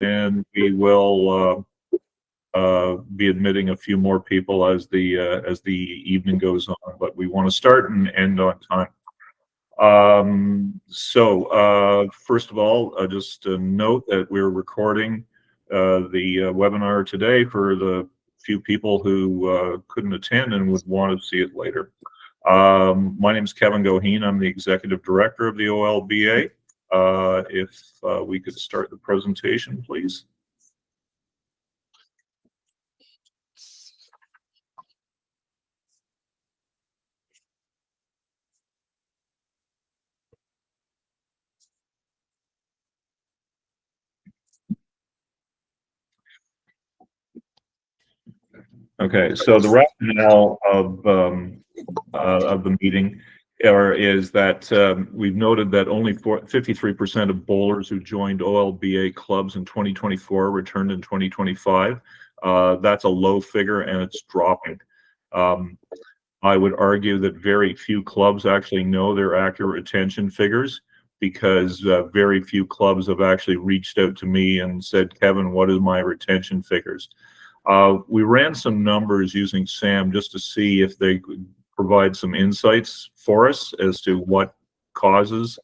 and we will be admitting a few more people as the evening goes on. But we want to start and end on time. First of all, just a note that we're recording the webinar today for the few people who couldn't attend and would want to see it later. My name is Kevin Goheen. I'm the Executive Director of the OLBA. If we could start the presentation, please. Okay, so the rationale of the meeting is that we've noted that only 53% of bowlers who joined OLBA clubs in 2024 returned in 2025. That's a low figure and it's dropping. I would argue that very few clubs actually know their accurate retention figures, because very few clubs have actually reached out to me and said, Kevin, what is my retention figures? We ran some numbers using SAM just to see if they could provide some insights for us as to what causes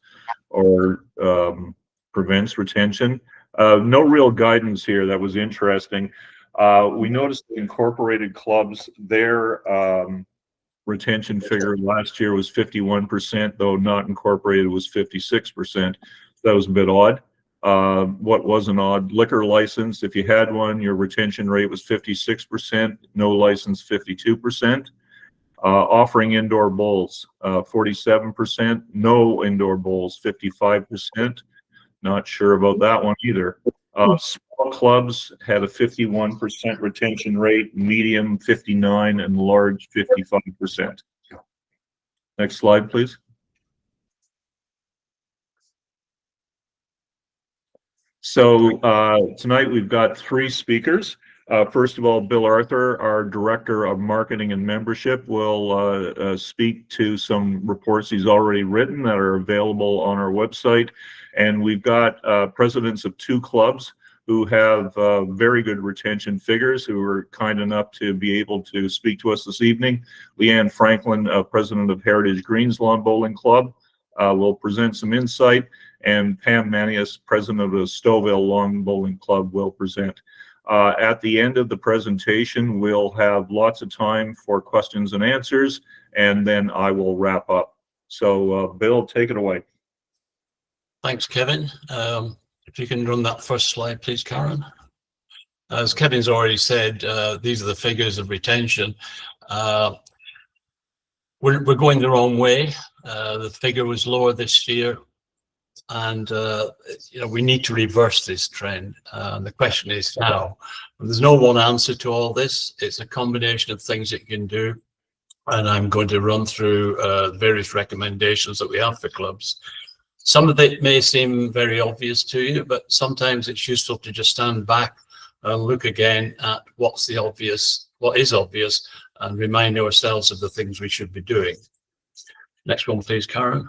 or prevents retention. No real guidance here. That was interesting. We noticed that incorporated clubs, their retention figure last year was 51%, though not incorporated was 56%. That was a bit odd. What wasn't odd? Liquor license, if you had one, your retention rate was 56%, no license 52%. Offering indoor bowls, 47%, no indoor bowls 55%. Not sure about that one either. Small clubs had a 51% retention rate, medium 59%, and large 55%. Next slide, please. So tonight we've got three speakers. First of all, Bill Arthur, our Director of Marketing and Membership, will speak to some reports he's already written that are available on our website. And we've got presidents of two clubs who have very good retention figures, who are kind enough to be able to speak to us this evening. Leanne Franklin, President of Heritage Greens Lawn Bowling Club, will present some insight. And Pam Manius, President of the Stouffville Lawn Bowling Club, will present. At the end of the presentation, we'll have lots of time for questions and answers, and then I will wrap up. So, Bill, take it away. Thanks, Kevin. If you can run that first slide, please, Karen. As Kevin's already said, these are the figures of retention. We're going the wrong way. The figure was lower this year, and we need to reverse this trend. The question is how. There's no one answer to all this. It's a combination of things that you can do, and I'm going to run through various recommendations that we have for clubs. Some of it may seem very obvious to you, but sometimes it's useful to just stand back and look again at what is obvious, and remind ourselves of the things we should be doing. Next one, please, Karen.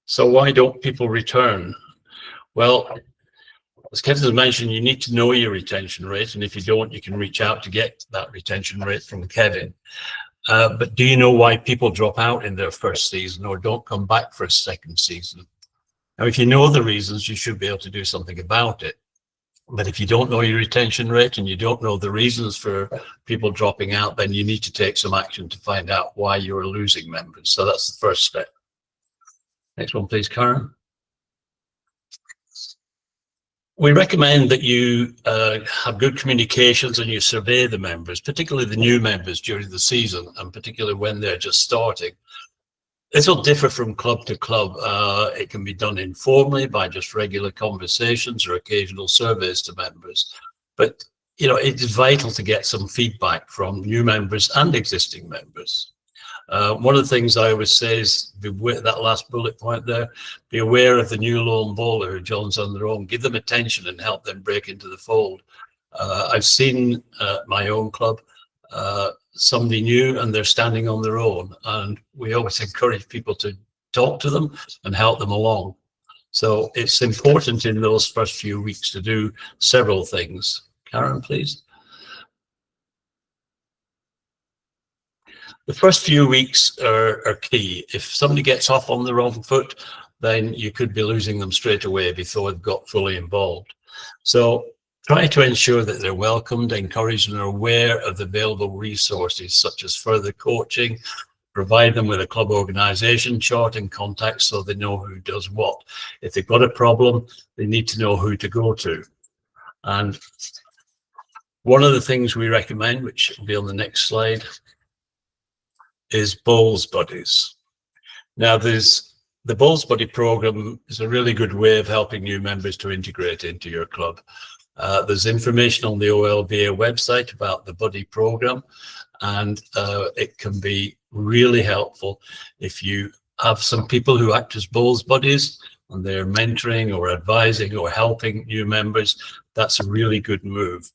So why don't people return? Well, as Kevin has mentioned, you need to know your retention rate, and if you don't, you can reach out to get that retention rate from Kevin. But do you know why people drop out in their first season or don't come back for a second season? Now, if you know the reasons, you should be able to do something about it. But if you don't know your retention rate and you don't know the reasons for people dropping out, then you need to take some action to find out why you're losing members. So that's the first step. Next one, please, Karen. We recommend that you have good communications and you survey the members, particularly the new members during the season, and particularly when they're just starting. This will differ from club to club. It can be done informally by just regular conversations or occasional surveys to members. But it is vital to get some feedback from new members and existing members. One of the things I always say is, that last bullet point there, be aware of the new lone bowler who joins on their own. Give them attention and help them break into the fold. I've seen my own club, somebody new and they're standing on their own, and we always encourage people to talk to them and help them along. So it's important in those first few weeks to do several things. Karen, please. The first few weeks are key. If somebody gets off on the wrong foot, then you could be losing them straight away before they've got fully involved. So try to ensure that they're welcomed, encouraged, and are aware of the available resources such as further coaching. Provide them with a club organisation chart and contacts so they know who does what. If they've got a problem, they need to know who to go to. And one of the things we recommend, which will be on the next slide, is Bowls Buddies. Now, the Bowls Buddy program is a really good way of helping new members to integrate into your club. There's information on the OLBA website about the Buddy program, and it can be really helpful if you have some people who act as Bowls Buddies and they're mentoring or advising or helping new members. That's a really good move.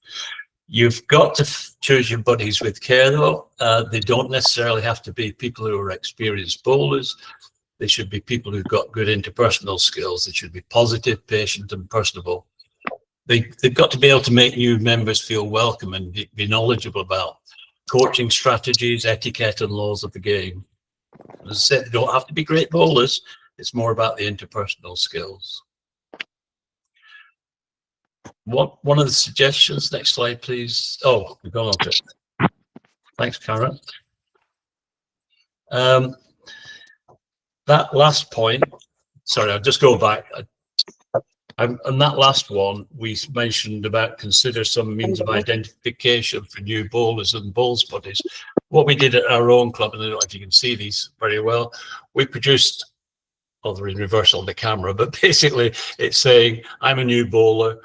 You've got to choose your buddies with care, though. They don't necessarily have to be people who are experienced bowlers. They should be people who've got good interpersonal skills. They should be positive, patient, and personable. They've got to be able to make new members feel welcome and be knowledgeable about coaching strategies, etiquette, and laws of the game. As I said, they don't have to be great bowlers. It's more about the interpersonal skills. One of the suggestions, next slide, please. Oh, we've gone on to it. Thanks, Karen. That last point, sorry, I'll just go back. On that last one, we mentioned about consider some means of identification for new bowlers and Bowls Buddies. What we did at our own club, and I don't know if you can see these very well, we produced, well, they're in reverse on the camera, but basically it's saying, I'm a new bowler,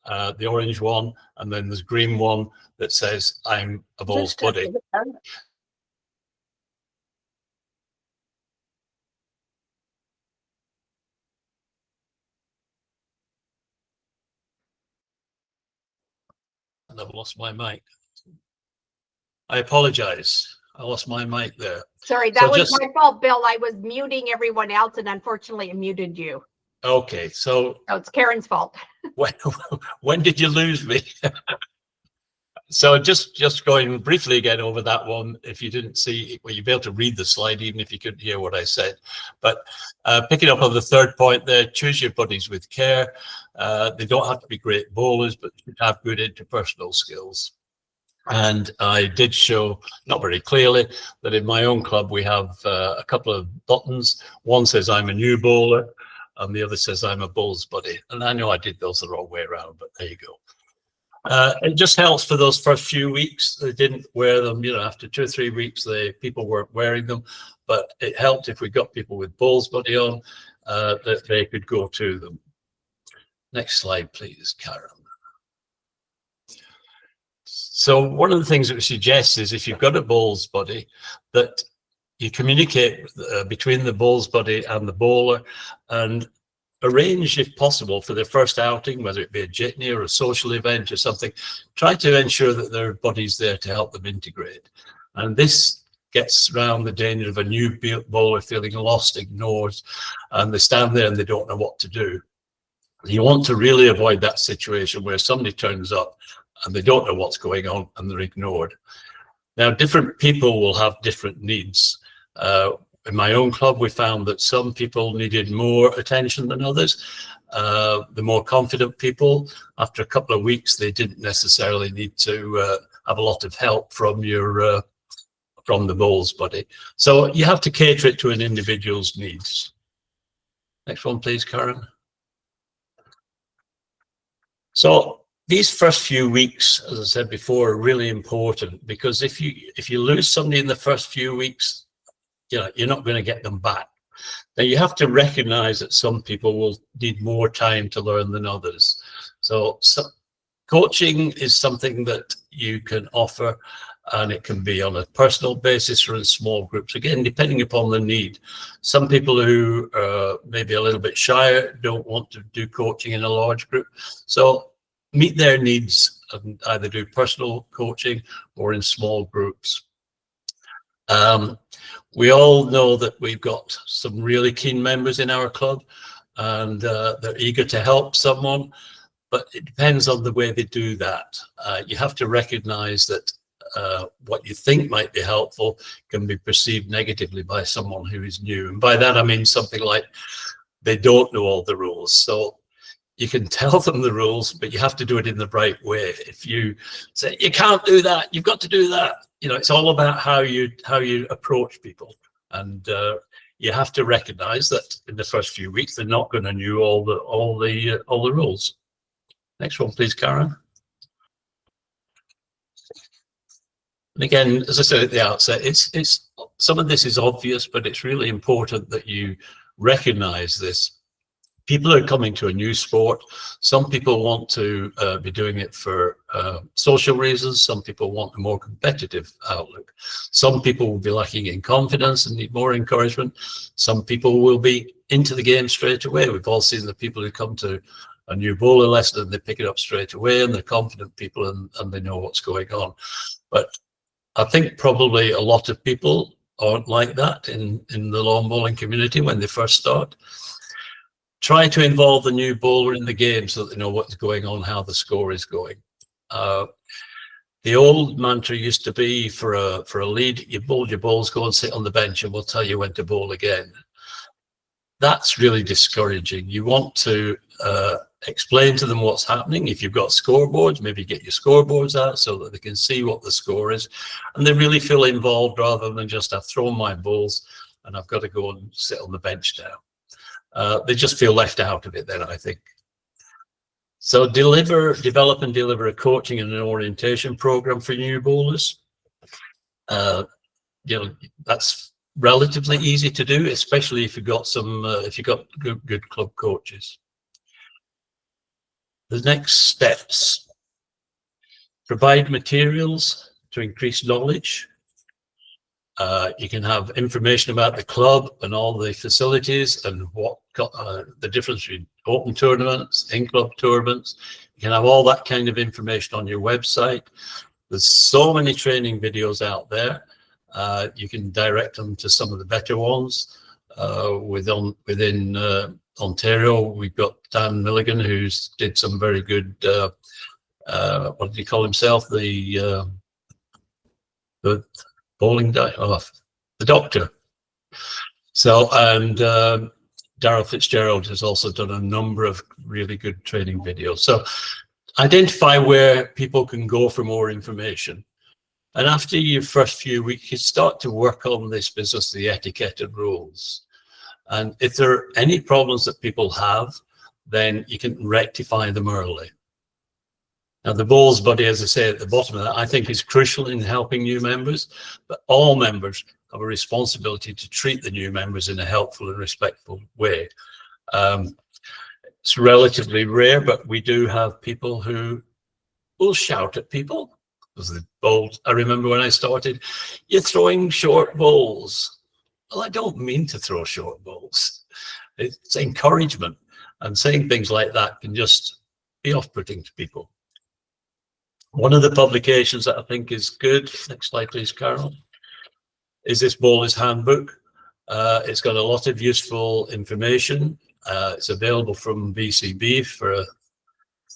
the orange one, and then there's green one that says, I'm a Bowls Buddy. And I've lost my mic. I apologize. I lost my mic there. Sorry, that was my fault, Bill. I was muting everyone else and unfortunately I muted you. Okay, so it's Karen's fault. when did you lose me? So just going briefly again over that one, if you didn't see, well, you'll be able to read the slide even if you couldn't hear what I said. But picking up on the third point there, choose your buddies with care. They don't have to be great bowlers, but they should have good interpersonal skills. And I did show, not very clearly, that in my own club we have a couple of buttons. One says I'm a new bowler, and the other says I'm a Bowls Buddy. And I know I did those the wrong way around, but there you go. It just helps for those first few weeks. They didn't wear them, you know, after 2 or 3 weeks, people weren't wearing them, but it helped if we got people with Bowls Buddy on, that they could go to them. Next slide, please, Karen. So one of the things that we suggest is if you've got a Bowls Buddy, that you communicate between the Bowls Buddy and the bowler and arrange, if possible, for their first outing, whether it be a jitney or a social event or something. Try to ensure that there are buddies there to help them integrate. And this gets around the danger of a new bowler feeling lost, ignored, and they stand there and they don't know what to do. You want to really avoid that situation where somebody turns up and they don't know what's going on and they're ignored. Now, different people will have different needs. In my own club, we found that some people needed more attention than others. The more confident people, after a couple of weeks, they didn't necessarily need to have a lot of help from your from the Bowls Buddy. So you have to cater it to an individual's needs. Next one, please, Karen. So these first few weeks, as I said before, are really important, because if you lose somebody in the first few weeks, you know, you're not going to get them back. Now you have to recognize that some people will need more time to learn than others. So coaching is something that you can offer, and it can be on a personal basis or in small groups, again, depending upon the need. Some people who are maybe a little bit shyer don't want to do coaching in a large group. So meet their needs and either do personal coaching or in small groups. We all know that we've got some really keen members in our club, and they're eager to help someone, but it depends on the way they do that. You have to recognize that what you think might be helpful can be perceived negatively by someone who is new. And by that, I mean something like they don't know all the rules. So you can tell them the rules, but you have to do it in the right way. If you say, you can't do that, you've got to do that, you know, it's all about how you approach people. And you have to recognize that in the first few weeks, they're not going to know all the rules. Next one, please, Karen. And again, as I said at the outset, it's some of this is obvious, but it's really important that you recognize this. People are coming to a new sport. Some people want to be doing it for social reasons. Some people want a more competitive outlook. Some people will be lacking in confidence and need more encouragement. Some people will be into the game straight away. We've all seen the people who come to a new bowler lesson and they pick it up straight away, and they're confident people and they know what's going on. But I think probably a lot of people aren't like that in the lawn bowling community when they first start. Try to involve the new bowler in the game so that they know what's going on, how the score is going. The old mantra used to be for a lead, you bowl your balls, go and sit on the bench and we'll tell you when to bowl again. That's really discouraging. You want to explain to them what's happening. If you've got scoreboards, maybe get your scoreboards out so that they can see what the score is and they really feel involved rather than just, I've thrown my balls and I've got to go and sit on the bench now. They just feel left out of it then, I think. So develop and deliver a coaching and an orientation program for new bowlers. You know, that's relatively easy to do, especially if you've got some, if you've got good club coaches. The next steps: provide materials to increase knowledge. You can have information about the club and all the facilities and what the difference between open tournaments, in-club tournaments. You can have all that kind of information on your website. There's so many training videos out there. You can direct them to some of the better ones. Within Ontario, we've got Dan Milligan, who's did some very good, what did he call himself? The bowling the doctor. So, and Darryl Fitzgerald has also done a number of really good training videos. So identify where people can go for more information. And after your first few weeks, you start to work on this business, the etiquette and rules. And if there are any problems that people have, then you can rectify them early. Now, the bowls buddy, as I say at the bottom of that, I think is crucial in helping new members, but all members have a responsibility to treat the new members in a helpful and respectful way. It's relatively rare, but we do have people who will shout at people. The bowls, I remember when I started, you're throwing short bowls. Well, I don't mean to throw short bowls. It's encouragement, and saying things like that can just be off-putting to people. One of the publications that I think is good, next slide please, Carol, is this Bowler's Handbook. It's got a lot of useful information. It's available from BCB for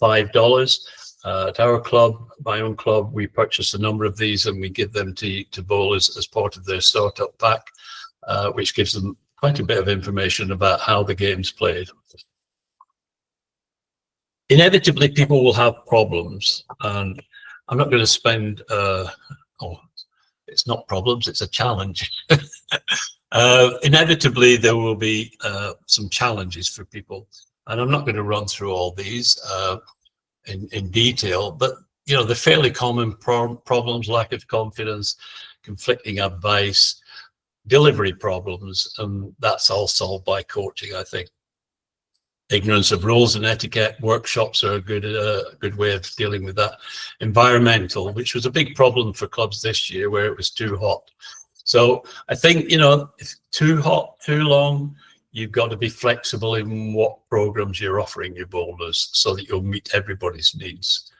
$5. At our club, my own club, we purchase a number of these and we give them to bowlers as part of their startup pack, which gives them quite a bit of information about how the game's played. Inevitably, people will have problems, and I'm not going to spend, it's not problems, it's a challenge. Inevitably, there will be some challenges for people, and I'm not going to run through all these in detail, but you know, they're fairly common problems: lack of confidence, conflicting advice, delivery problems, and that's all solved by coaching, I think. Ignorance of rules and etiquette workshops are a good way of dealing with that. Environmental, which was a big problem for clubs this year, where it was too hot. So I think, you know, if too hot, too long, you've got to be flexible in what programs you're offering your bowlers so that you'll meet everybody's needs.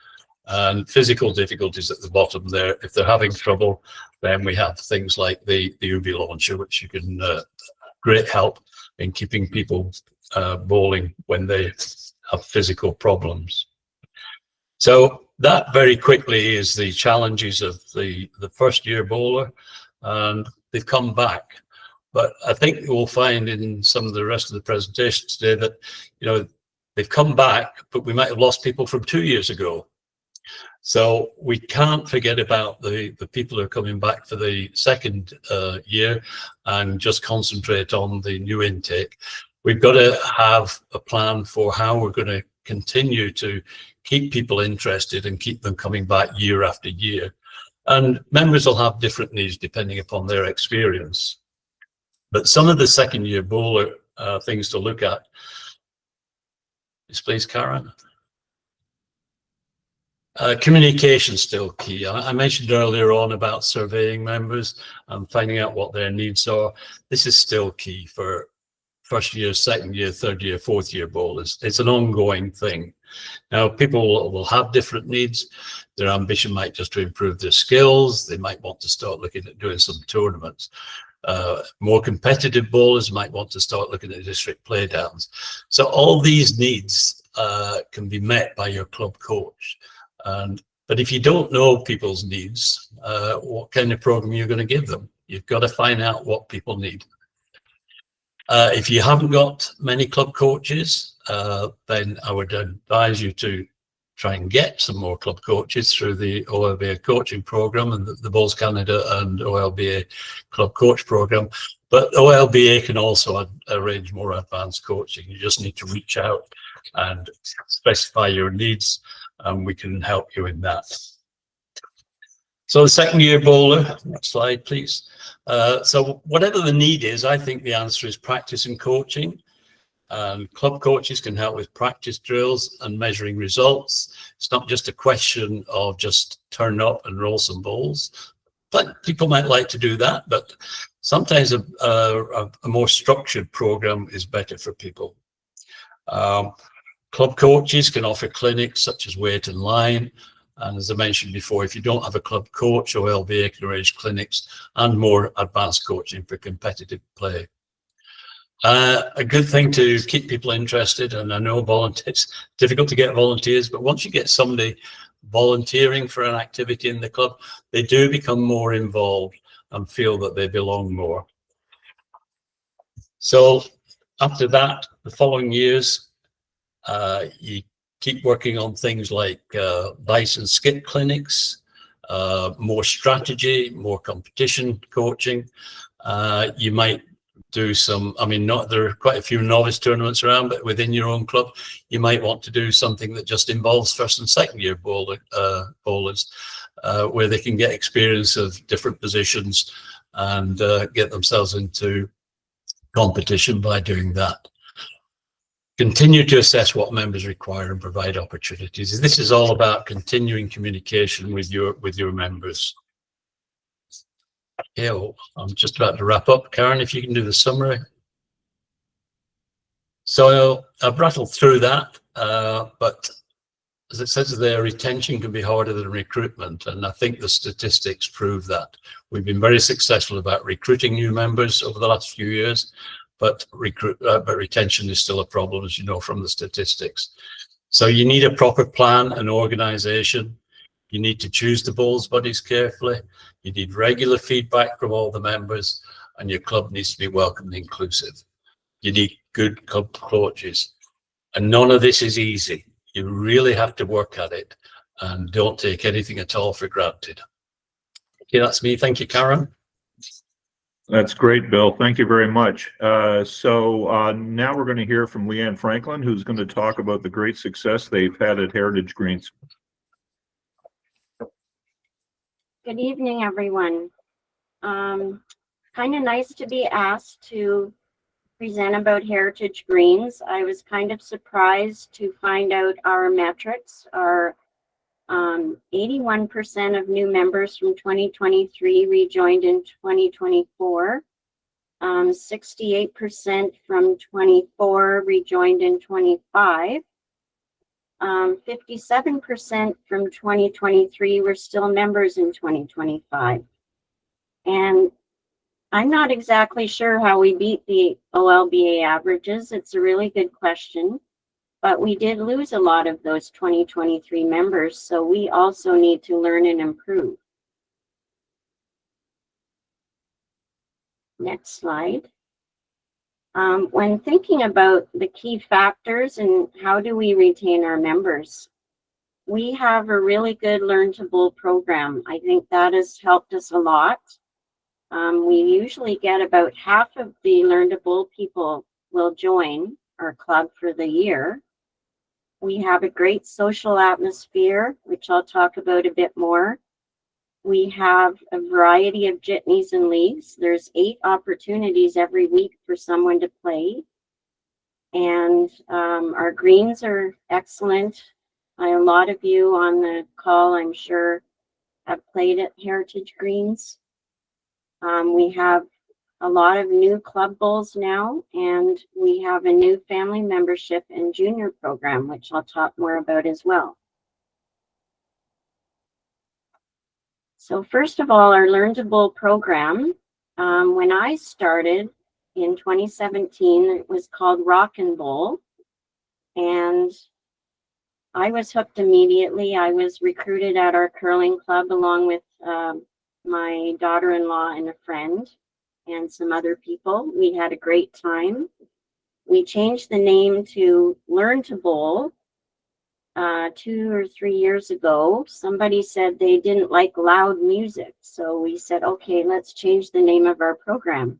And physical difficulties at the bottom there. If they're having trouble, then we have things like the UV launcher, which you can great help in keeping people bowling when they have physical problems. So that very quickly is the challenges of the first year bowler, and they've come back. But I think we'll find in some of the rest of the presentation today that, you know, they've come back, but we might have lost people from 2 years ago. So we can't forget about the people who are coming back for the second year and just concentrate on the new intake. We've got to have a plan for how we're going to continue to keep people interested and keep them coming back year after year. And members will have different needs depending upon their experience. But some of the second year bowler things to look at is, please, Karen. Communication still key. I mentioned earlier on about surveying members and finding out what their needs are. This is still key for first year, second year, third year, fourth year bowlers. It's an ongoing thing. Now, people will have different needs. Their ambition might just to improve their skills. They might want to start looking at doing some tournaments. More competitive bowlers might want to start looking at district playdowns. So all these needs can be met by your club coach. But if you don't know people's needs, what kind of program you're going to give them? You've got to find out what people need. If you haven't got many club coaches, then I would advise you to try and get some more club coaches through the OLBA coaching program and the Bowls Canada and OLBA club coach program. But OLBA can also arrange more advanced coaching. You just need to reach out and specify your needs, and we can help you in that. So the second year bowler, next slide, please. So whatever the need is, I think the answer is practice and coaching. And club coaches can help with practice drills and measuring results. It's not just a question of just turn up and roll some balls. But people might like to do that, but sometimes a more structured program is better for people. Club coaches can offer clinics such as weight and line. And as I mentioned before, if you don't have a club coach, OLBA can arrange clinics and more advanced coaching for competitive play. A good thing to keep people interested, and I know it's difficult to get volunteers, but once you get somebody volunteering for an activity in the club, they do become more involved and feel that they belong more. So after that, the following years, you keep working on things like vice and skip clinics, more strategy, more competition coaching. You might do some, I mean, there are quite a few novice tournaments around, but within your own club, you might want to do something that just involves first and second year bowlers, where they can get experience of different positions and get themselves into competition by doing that. Continue to assess what members require and provide opportunities. This is all about continuing communication with your members. Yeah, well, I'm just about to wrap up. Karen, if you can do the summary. So I've rattled through that, but as it says there, retention can be harder than recruitment, and I think the statistics prove that. We've been very successful about recruiting new members over the last few years, but retention is still a problem, as you know from the statistics. So you need a proper plan and organization. You need to choose the bowls buddies carefully. You need regular feedback from all the members, and your club needs to be welcome and inclusive. You need good club coaches, and none of this is easy. You really have to work at it, and don't take anything at all for granted. Okay, that's me. Thank you, Karen. That's great, Bill. Thank you very much. So now we're going to hear from Leanne Franklin, who's going to talk about the great success they've had at Heritage Greens. Good evening, everyone. Kind of nice to be asked to present about Heritage Greens. I was kind of surprised to find out our metrics are 81% of new members from 2023 rejoined in 2024, 68% from 24 rejoined in 25, 57% from 2023 were still members in 2025. And I'm not exactly sure how we beat the OLBA averages. It's a really good question, but we did lose a lot of those 2023 members, so we also need to learn and improve. Next slide. When thinking about the key factors and how do we retain our members, we have a really good Learn to Bowl program. I think that has helped us a lot. We usually get about half of the Learn to Bowl people will join our club for the year. We have a great social atmosphere, which I'll talk about a bit more. We have a variety of jitneys and leagues. There's 8 opportunities every week for someone to play. And our greens are excellent. A lot of you on the call, I'm sure, have played at Heritage Greens. We have a lot of new club bowls now, and we have a new family membership and junior program, which I'll talk more about as well. So first of all, our Learn to Bowl program, when I started in 2017, it was called Rock and Bowl, and I was hooked immediately. I was recruited at our curling club along with my daughter-in-law and a friend and some other people. We had a great time. We changed the name to Learn to Bowl 2 or 3 years ago. Somebody said they didn't like loud music, so we said, okay, let's change the name of our program.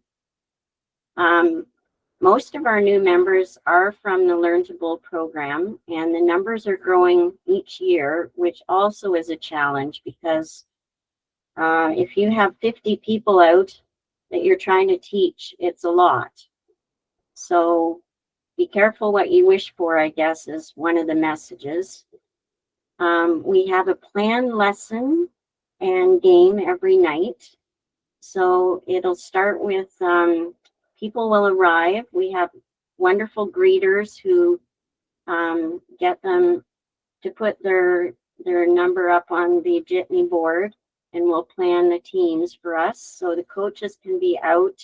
Most of our new members are from the Learn to Bowl program, and the numbers are growing each year, which also is a challenge because if you have 50 people out that you're trying to teach, it's a lot. So be careful what you wish for, I guess, is one of the messages. We have a planned lesson and game every night. So it'll start with people will arrive. We have wonderful greeters who get them to put their number up on the jitney board, and we'll plan the teams for us. So the coaches can be out.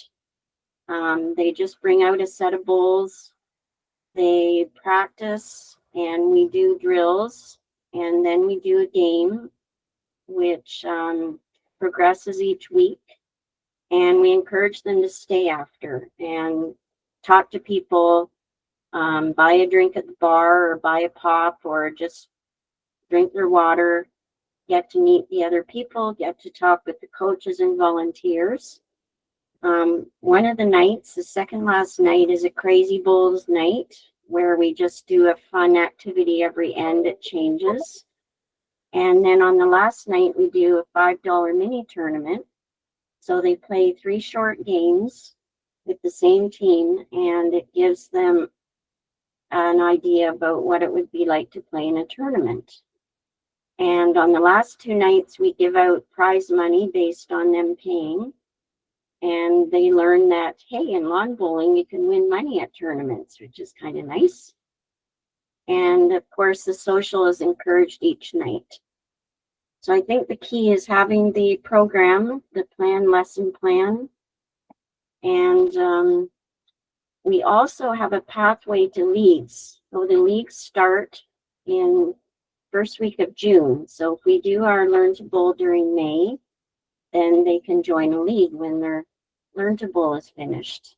They just bring out a set of bowls. They practice and we do drills, and then we do a game which progresses each week, and we encourage them to stay after and talk to people, buy a drink at the bar or buy a pop or just drink their water, get to meet the other people, get to talk with the coaches and volunteers. One of the nights, the second last night, is a Crazy Bowls night where we just do a fun activity every end. It changes. And then on the last night, we do a $5 mini tournament. So they play 3 short games with the same team, and it gives them an idea about what it would be like to play in a tournament. And on the last 2 nights, we give out prize money based on them paying. And they learn that, hey, in lawn bowling, you can win money at tournaments, which is kind of nice. And of course, the social is encouraged each night. So I think the key is having the program, the lesson plan. And we also have a pathway to leagues. So the leagues start in first week of June. So if we do our Learn to Bowl during May, then they can join a league when their Learn to Bowl is finished.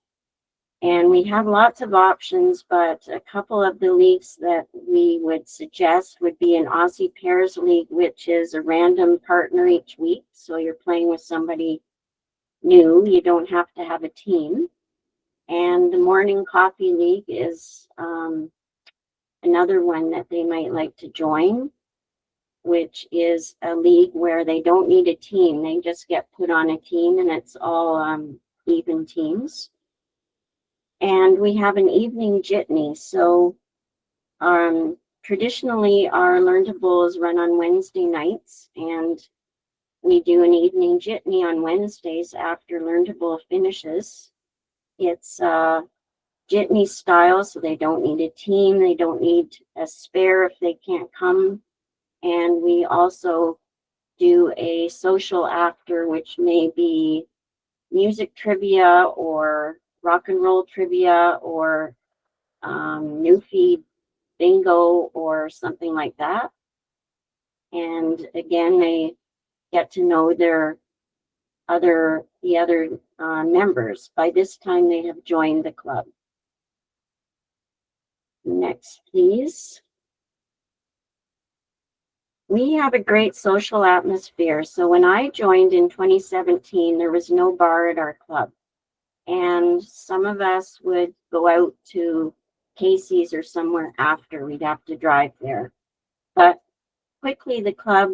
And we have lots of options, but a couple of the leagues that we would suggest would be an Aussie Pairs League, which is a random partner each week. So you're playing with somebody new. You don't have to have a team. And the Morning Coffee League is another one that they might like to join, which is a league where they don't need a team. They just get put on a team, and it's all even teams. And we have an evening jitney. So traditionally, our Learn to Bowl is run on Wednesday nights, and we do an evening jitney on Wednesdays after Learn to Bowl finishes. It's jitney style, so they don't need a team, they don't need a spare if they can't come. And we also do a social after, which may be music trivia or rock and roll trivia or new feed bingo or something like that. And again, they get to know the other members. By this time, they have joined the club. Next, please. We have a great social atmosphere. So when I joined in 2017, there was no bar at our club. And some of us would go out to Casey's or somewhere after. We'd have to drive there. But quickly, the club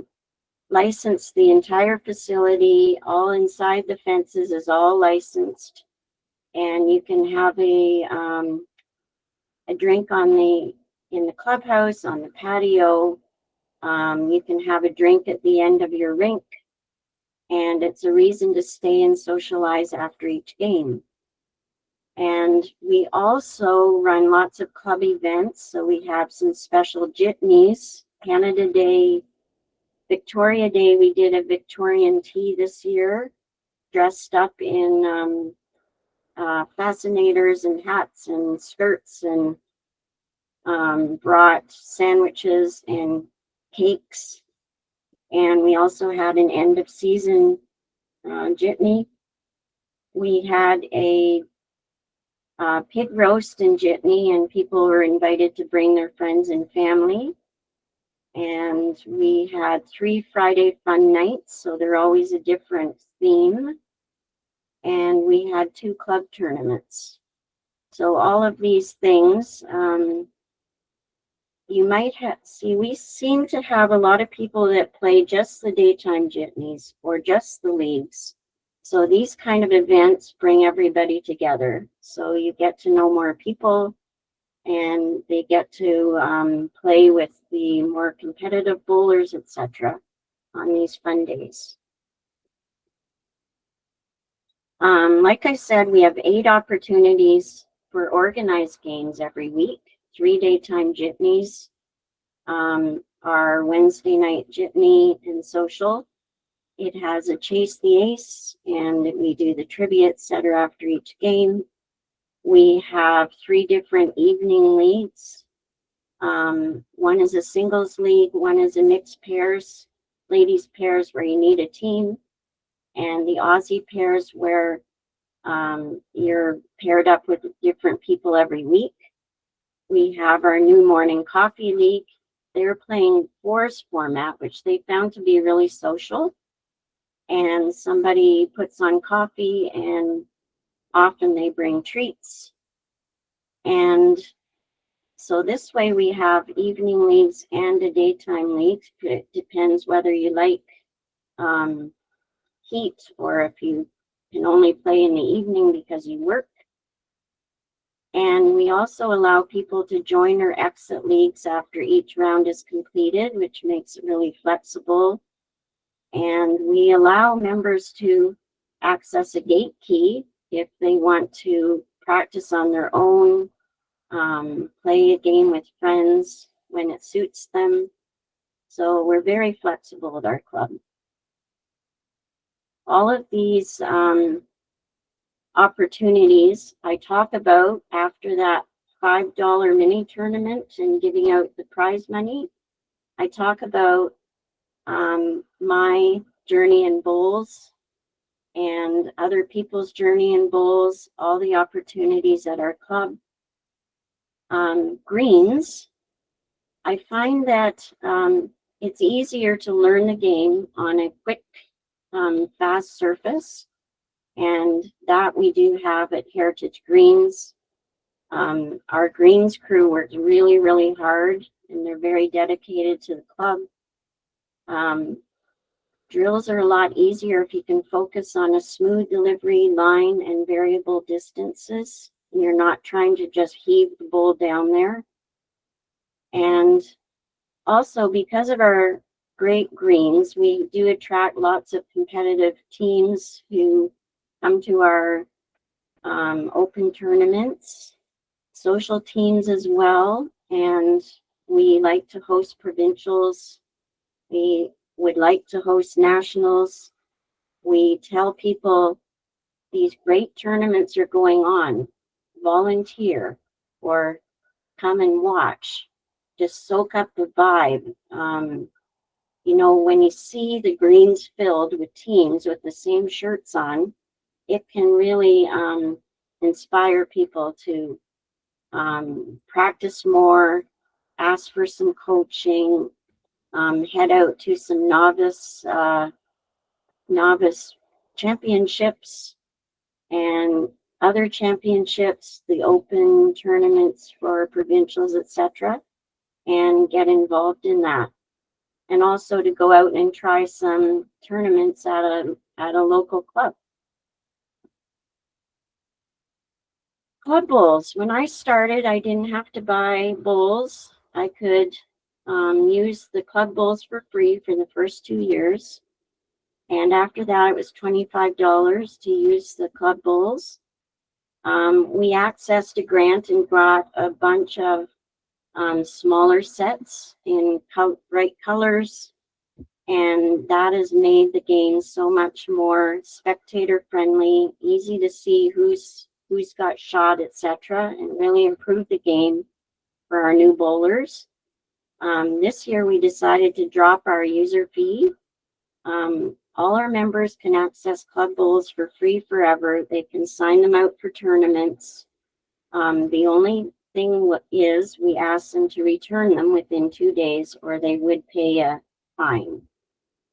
licensed the entire facility. All inside the fences is all licensed. And you can have a drink in the clubhouse, on the patio. You can have a drink at the end of your rink, and it's a reason to stay and socialize after each game. And we also run lots of club events. So we have some special jitneys, Canada Day, Victoria Day. We did a Victorian tea this year, dressed up in fascinators and hats and skirts, and brought sandwiches and cakes. And we also had an end of season jitney. We had a pig roast and jitney, and people were invited to bring their friends and family. And we had 3 Friday fun nights, so they're always a different theme. And we had 2 club tournaments. So all of these things, you might see, we seem to have a lot of people that play just the daytime jitneys or just the leagues. So these kind of events bring everybody together. So you get to know more people, and they get to play with the more competitive bowlers, etc. on these fun days. Like I said, we have 8 opportunities for organized games every week. 3 daytime jitneys, our Wednesday night jitney and social. It has a chase the ace, and we do the trivia, etc. after each game. We have 3 different evening leagues. One is a singles league, one is a mixed pairs, ladies pairs where you need a team, and the Aussie pairs where you're paired up with different people every week. We have our new morning coffee league. They're playing fours format, which they found to be really social. And somebody puts on coffee, and often they bring treats. And so this way we have evening leagues and a daytime league. It depends whether you like heat or if you can only play in the evening because you work. And we also allow people to join or exit leagues after each round is completed, which makes it really flexible. And we allow members to access a gate key if they want to practice on their own, play a game with friends when it suits them. So we're very flexible at our club. All of these opportunities I talk about after that $5 mini tournament and giving out the prize money. I talk about my journey in bowls and other people's journey in bowls, all the opportunities at our club. Greens, I find that it's easier to learn the game on a quick, fast surface, and that we do have at Heritage Greens. Our greens crew works really, really hard, and they're very dedicated to the club. Drills are a lot easier if you can focus on a smooth delivery line and variable distances. And you're not trying to just heave the bowl down there. And also, because of our great greens, we do attract lots of competitive teams who come to our open tournaments. social teams as well, and we like to host provincials. We would like to host nationals. We tell people these great tournaments are going on. Volunteer or come and watch. Just soak up the vibe. You know, when you see the greens filled with teams with the same shirts on, it can really inspire people to practice more, ask for some coaching, head out to some novice championships and other championships, the open tournaments for provincials, etc., and get involved in that. And also to go out and try some tournaments at a local club. Club bowls. When I started, I didn't have to buy bowls. I could use the club bowls for free for the first 2 years. And after that, it was $25 to use the club bowls. We accessed a grant and got a bunch of smaller sets in bright colors, and that has made the game so much more spectator friendly, easy to see who's got shot, etc., and really improved the game for our new bowlers. This year we decided to drop our user fee. All our members can access club bowls for free forever. They can sign them out for tournaments. The only thing is we ask them to return them within 2 days, or they would pay a fine,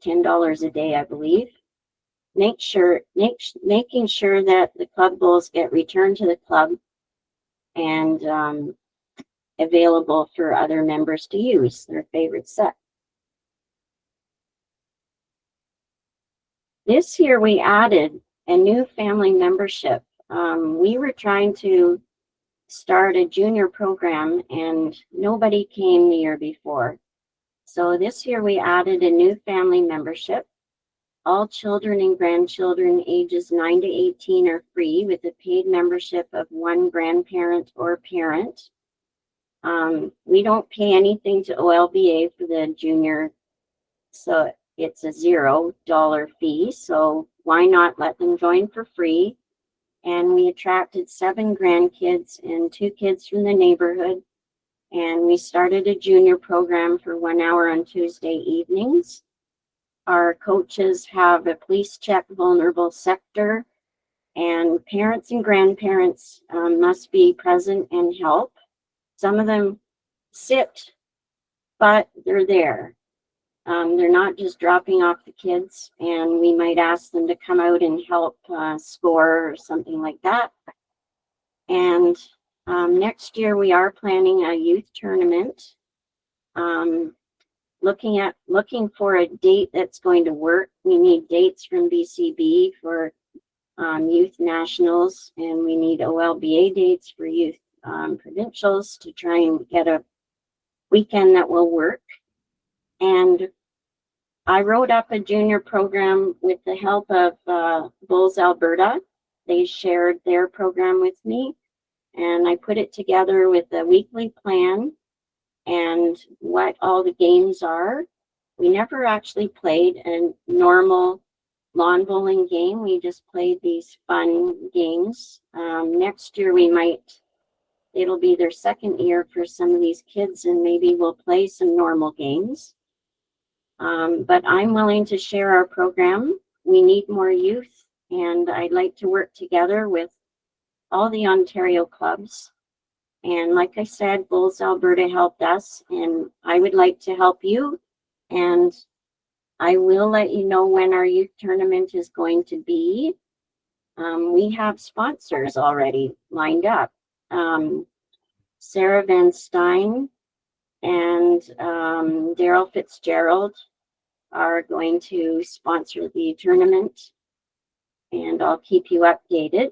$10 a day, I believe. Making sure that the club bowls get returned to the club and available for other members to use their favorite set. This year we added a new family membership. We were trying to start a junior program and nobody came the year before. So this year we added a new family membership. All children and grandchildren ages 9 to 18 are free with a paid membership of one grandparent or parent. We don't pay anything to OLBA for the junior, so it's a $0 fee. So why not let them join for free? And we attracted 7 grandkids and 2 kids from the neighborhood. And we started a junior program for 1 hour on Tuesday evenings. Our coaches have a police check vulnerable sector, and parents and grandparents must be present and help. Some of them sit, but they're there. They're not just dropping off the kids, and we might ask them to come out and help score or something like that. And next year we are planning a youth tournament. Looking for a date that's going to work. We need dates from BCB for youth nationals, and we need OLBA dates for youth provincials to try and get a weekend that will work. And I wrote up a junior program with the help of Bulls Alberta. They shared their program with me, and I put it together with a weekly plan and what all the games are. We never actually played a normal lawn bowling game. We just played these fun games. Next year it'll be their second year for some of these kids, and maybe we'll play some normal games. But I'm willing to share our program. We need more youth, and I'd like to work together with all the Ontario clubs. And like I said, Bulls Alberta helped us, and I would like to help you. And I will let you know when our youth tournament is going to be. We have sponsors already lined up. Sarah Van Stein and Daryl Fitzgerald are going to sponsor the tournament, and I'll keep you updated.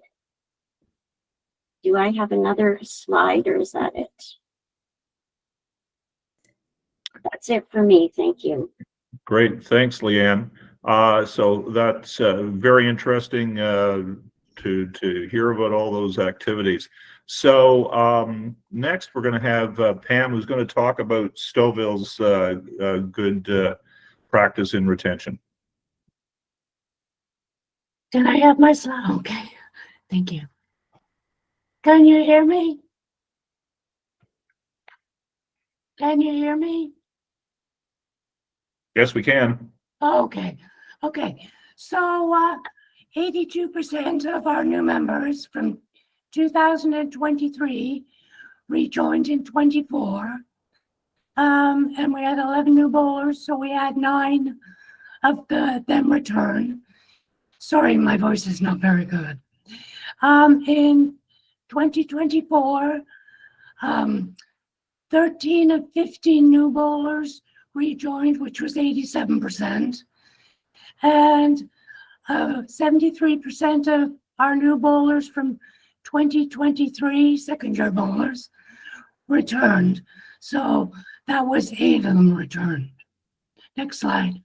Do I have another slide, or is that it? That's it for me. Thank you. Great. Thanks, Leanne. So that's very interesting to hear about all those activities. So next we're going to have Pam, who's going to talk about Stouffville's good practice in retention. Can I have my slide? Okay, thank you. Can you hear me? Can you hear me? Yes, we can. Okay, okay. So 82% of our new members from 2023 rejoined in 24. And we had 11 new bowlers, so we had 9 of them return. Sorry, my voice is not very good. In 2024, 13 of 15 new bowlers rejoined, which was 87%. And 73% of our new bowlers from 2023, second-year bowlers, returned. So that was 8 of them returned. Next slide.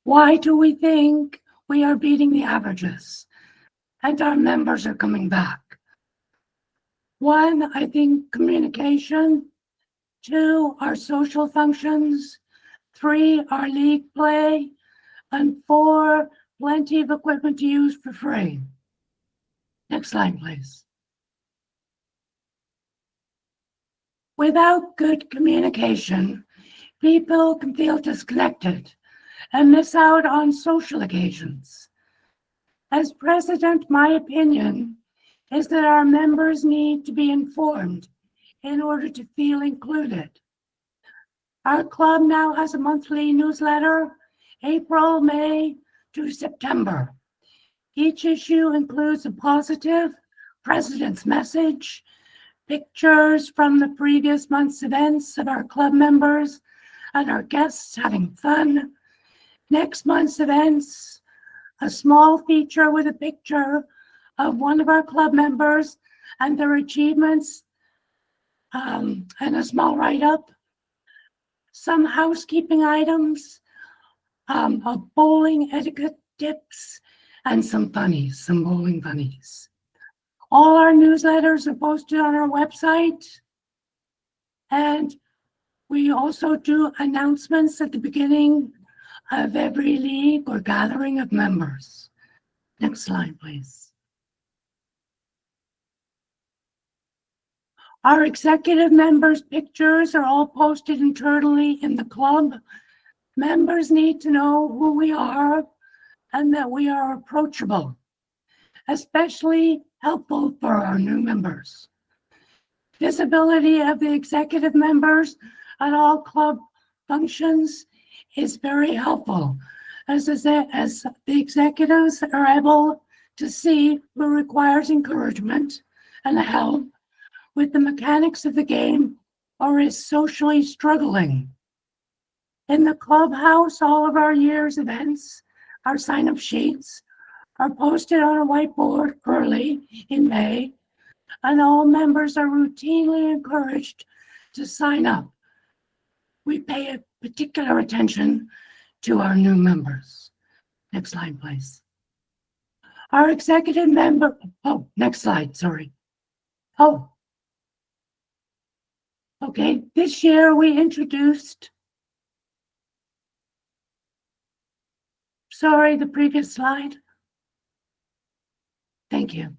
Why do we think we are beating the averages and our members are coming back? 1, I think communication. 2, our social functions. 3, our league play. And 4, plenty of equipment to use for free. Next slide, please. Without good communication, people can feel disconnected and miss out on social occasions. As president, my opinion is that our members need to be informed in order to feel included. Our club now has a monthly newsletter, April, May to September. Each issue includes a positive president's message, pictures from the previous month's events of our club members and our guests having fun. Next month's events, a small feature with a picture of one of our club members and their achievements, and a small write-up. Some housekeeping items, a bowling etiquette tips, and some funnies, some bowling funnies. All our newsletters are posted on our website, and we also do announcements at the beginning of every league or gathering of members. Next slide, please. Our executive members' pictures are all posted internally in the club. Members need to know who we are and that we are approachable, especially helpful for our new members. Visibility of the executive members at all club functions is very helpful, as the executives are able to see who requires encouragement and help with the mechanics of the game or is socially struggling. In the clubhouse, all of our year's events, our sign-up sheets, are posted on a whiteboard early in May, and all members are routinely encouraged to sign up. We pay particular attention to our new members. Next slide, please. Our executive member, next slide, sorry. Okay, this year we introduced, the previous slide. Thank you.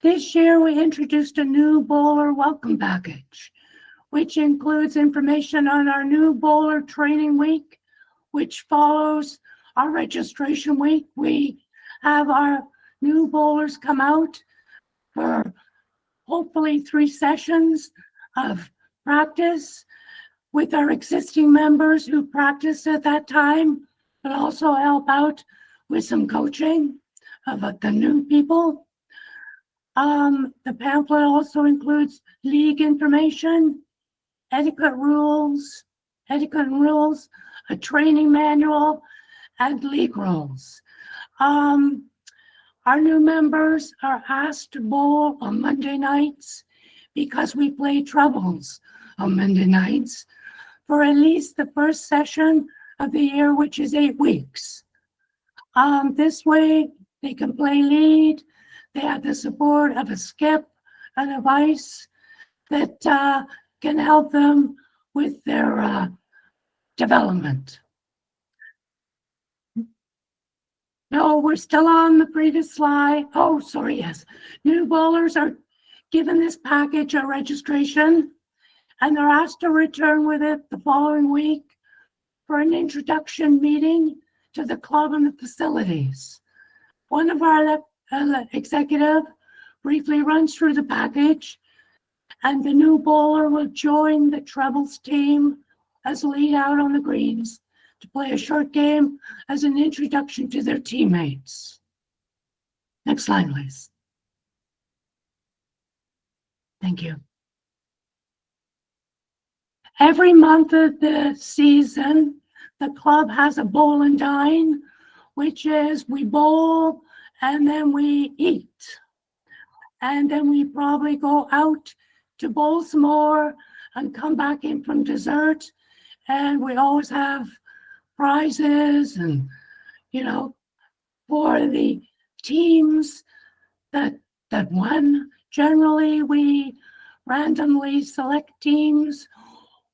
This year we introduced a new bowler welcome package, which includes information on our new bowler training week, which follows our registration week. We have our new bowlers come out for hopefully 3 sessions of practice with our existing members who practiced at that time, but also help out with some coaching of the new people. The pamphlet also includes league information, etiquette rules, a training manual, and league rules. Our new members are asked to bowl on Monday nights because we play trebles on Monday nights for at least the first session of the year, which is 8 weeks. This way they can play lead, They have the support of a skip and a vice that can help them with their development. No, we're still on the previous slide. Oh, sorry, yes. New bowlers are given this package of registration, and they're asked to return with it the following week for an introduction meeting to the club and the facilities. One of our executive briefly runs through the package, and the new bowler will join the trebles team as lead out on the greens to play a short game as an introduction to their teammates. Next slide, please. Thank you. Every month of the season, the club has a bowl and dine, which is we bowl and then we eat. And then we probably go out to bowl some more and come back in from dessert. And we always have prizes and, you know, for the teams that won. Generally, we randomly select teams,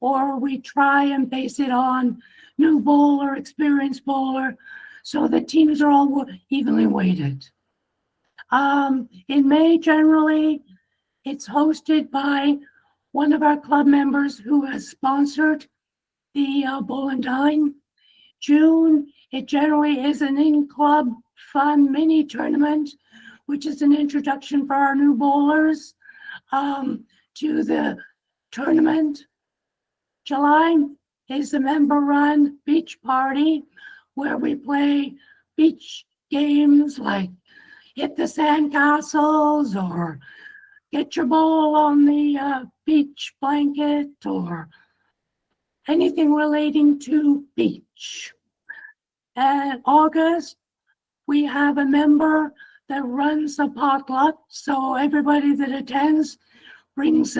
or we try and base it on new bowler, experienced bowler, so the teams are all evenly weighted. In May, generally, it's hosted by one of our club members who has sponsored the bowl and dine. June, it generally is an in-club fun mini tournament, which is an introduction for our new bowlers to the tournament. July is the member-run beach party, where we play beach games like hit the sandcastles or get your bowl on the beach blanket or anything relating to beach. And August, we have a member that runs a potluck, so everybody that attends brings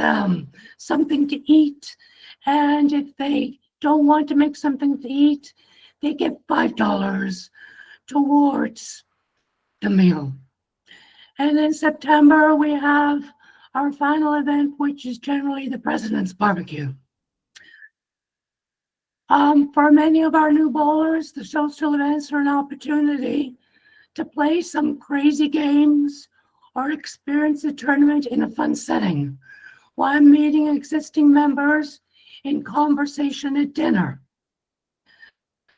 something to eat, and if they don't want to make something to eat, they get $5 towards the meal. And in September, we have our final event, which is generally the President's Barbecue. For many of our new bowlers, the social events are an opportunity to play some crazy games or experience a tournament in a fun setting while meeting existing members in conversation at dinner.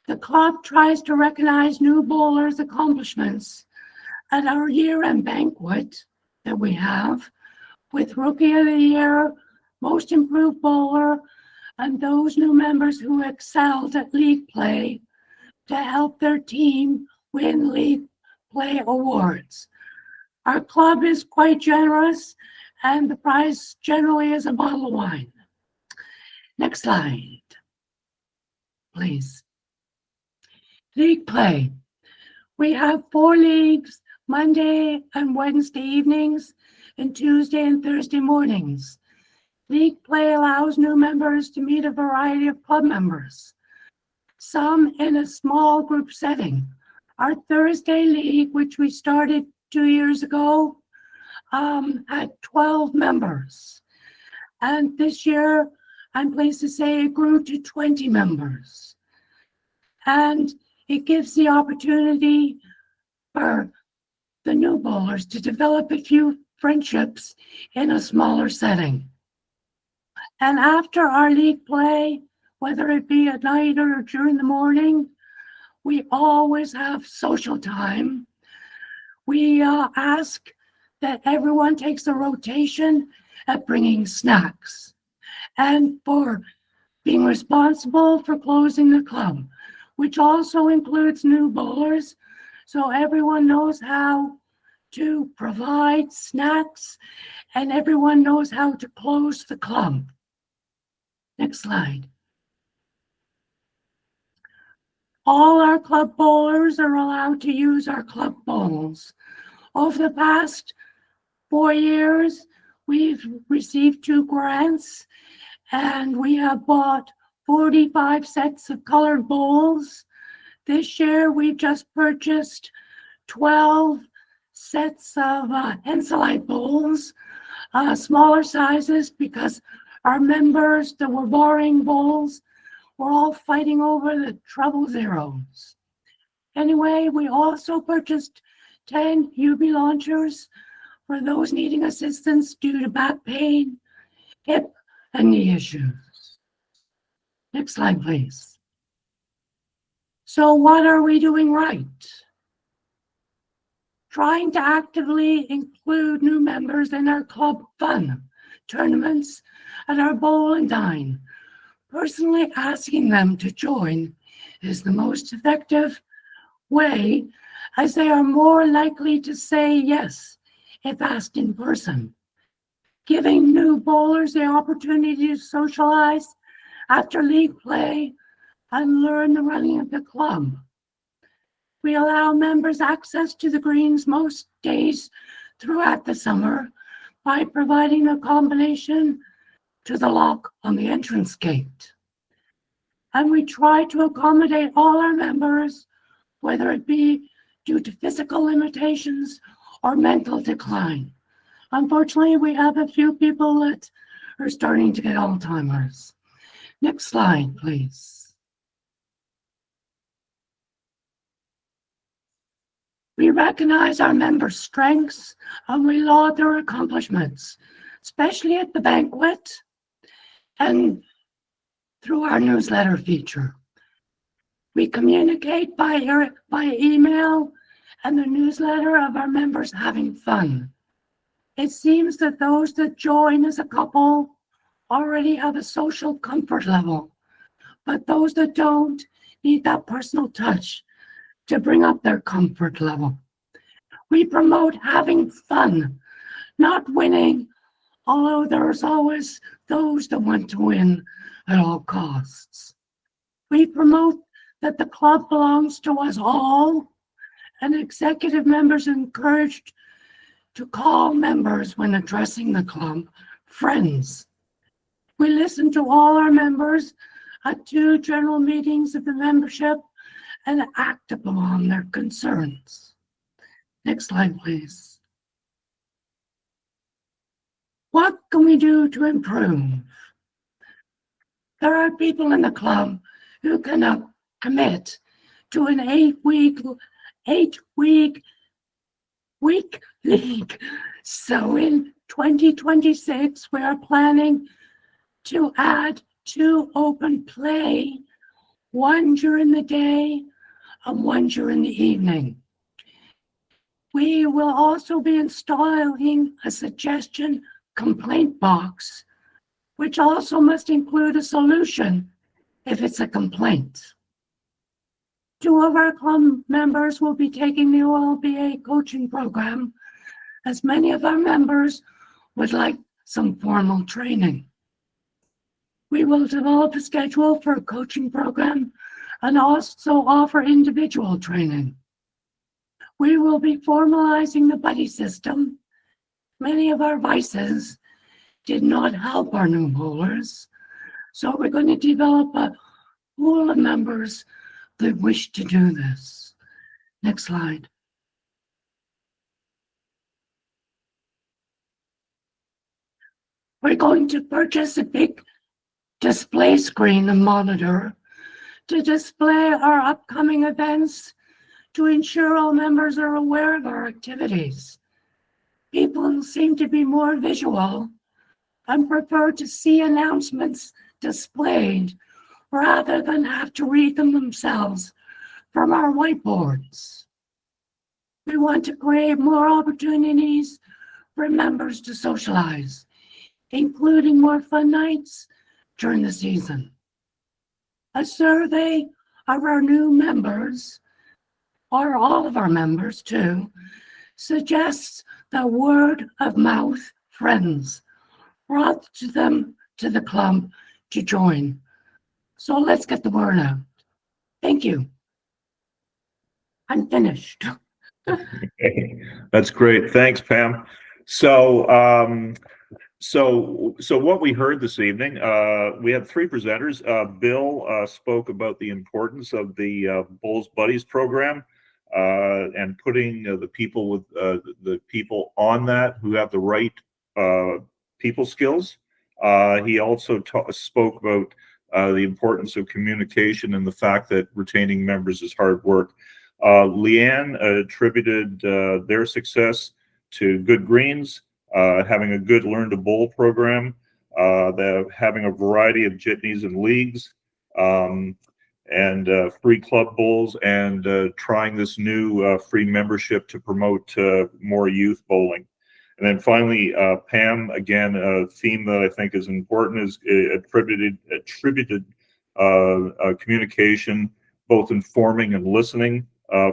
The club tries to recognize new bowlers' accomplishments at our year-end banquet that we have with Rookie of the Year, Most Improved Bowler, and those new members who excelled at league play to help their team win league play awards. Our club is quite generous, and the prize generally is a bottle of wine. Next slide, please. League play. We have 4 leagues, Monday and Wednesday evenings, and Tuesday and Thursday mornings. League play allows new members to meet a variety of club members, some in a small group setting. Our Thursday league, which we started 2 years ago, had 12 members. And this year, I'm pleased to say it grew to 20 members. And it gives the opportunity for the new bowlers to develop a few friendships in a smaller setting. And after our league play, whether it be at night or during the morning, we always have social time. We ask that everyone takes a rotation at bringing snacks and for being responsible for closing the club, which also includes new bowlers, so everyone knows how to provide snacks and everyone knows how to close the club. Next slide. All our club bowlers are allowed to use our club bowls. Over the past 4 years, we've received 2 grants, and we have bought 45 sets of colored bowls. This year, we've just purchased 12 sets of Ensilite bowls, smaller sizes, because our members that were borrowing bowls were all fighting over the treble zeros. Anyway, we also purchased 10 UV launchers for those needing assistance due to back pain, hip, and knee issues. Next slide, please. So what are we doing right? Trying to actively include new members in our club fun tournaments and our bowl and dine. Personally asking them to join is the most effective way, as they are more likely to say yes if asked in person. Giving new bowlers the opportunity to socialize after league play and learn the running of the club. We allow members access to the greens most days throughout the summer by providing a combination to the lock on the entrance gate. And we try to accommodate all our members, whether it be due to physical limitations or mental decline. Unfortunately, we have a few people that are starting to get Alzheimer's. Next slide, please. We recognize our members' strengths and we laud their accomplishments, especially at the banquet and through our newsletter feature. We communicate by email and the newsletter of our members having fun. It seems that those that join as a couple already have a social comfort level, but those that don't need that personal touch to bring up their comfort level. We promote having fun, not winning, although there's always those that want to win at all costs. We promote that the club belongs to us all, and executive members encouraged to call members when addressing the club friends. We listen to all our members at 2 general meetings of the membership and act upon their concerns. Next slide, please. What can we do to improve? There are people in the club who cannot commit to an 8-week league. So in 2026, we are planning to add 2 open play, 1 during the day and 1 during the evening. We will also be installing a suggestion complaint box, which also must include a solution if it's a complaint. 2 of our club members will be taking the OLBA coaching program, as many of our members would like some formal training. We will develop a schedule for a coaching program and also offer individual training. We will be formalizing the buddy system. Many of our vices did not help our new bowlers, so we're going to develop a pool of members that wish to do this. Next slide. We're going to purchase a big display screen and monitor to display our upcoming events to ensure all members are aware of our activities. People seem to be more visual and prefer to see announcements displayed rather than have to read them themselves from our whiteboards. We want to create more opportunities for members to socialize, including more fun nights during the season. A survey of our new members, or all of our members too, suggests that word of mouth friends brought them to the club to join. So let's get the word out. Thank you. I'm finished. Okay. That's great. Thanks, Pam. So what we heard this evening, we had 3 presenters. Bill spoke about the importance of the Bowls Buddies program. and putting the people with the people on that who have the right people skills. He also spoke about the importance of communication and the fact that retaining members is hard work. Leanne attributed their success to good greens, having a good learn to bowl program, having a variety of jitneys and leagues, and free club bowls, and trying this new free membership to promote more youth bowling. And then finally, Pam, again, a theme that I think is important is attributed communication, both informing and listening,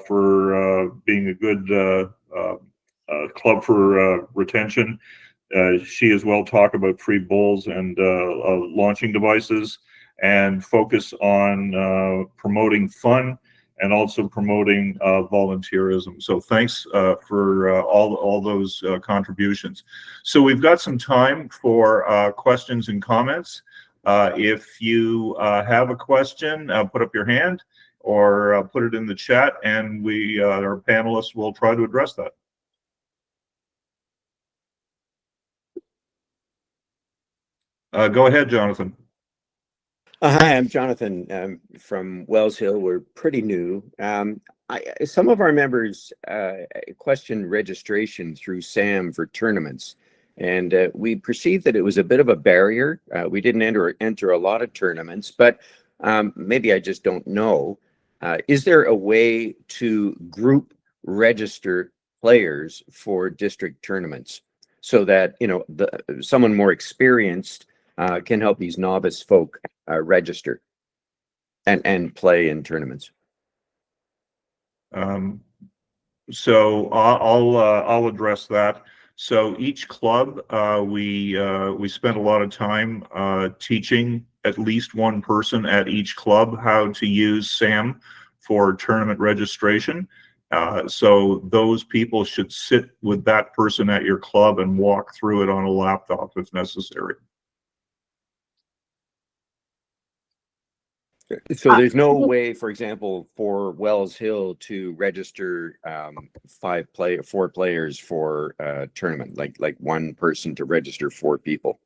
for being a good club for retention. She as well talked about free bowls and launching devices, and focus on promoting fun and also promoting volunteerism. So thanks for all those contributions. So we've got some time for questions and comments. If you have a question, put up your hand or put it in the chat, and we, our panelists, will try to address that. Go ahead, Jonathan. Hi, I'm Jonathan from Wells Hill. We're pretty new. Some of our members questioned registration through SAM for tournaments, and we perceived that it was a bit of a barrier. We didn't enter a lot of tournaments, but maybe I just don't know. Is there a way to group register players for district tournaments so that, you know, someone more experienced can help these novice folk register and play in tournaments? So I'll address that. So each club, we spent a lot of time teaching at least one person at each club how to use SAM for tournament registration. So those people should sit with that person at your club and walk through it on a laptop if necessary. So there's no way, for example, for Wells Hill to register 4 players for a tournament, like one person to register 4 people.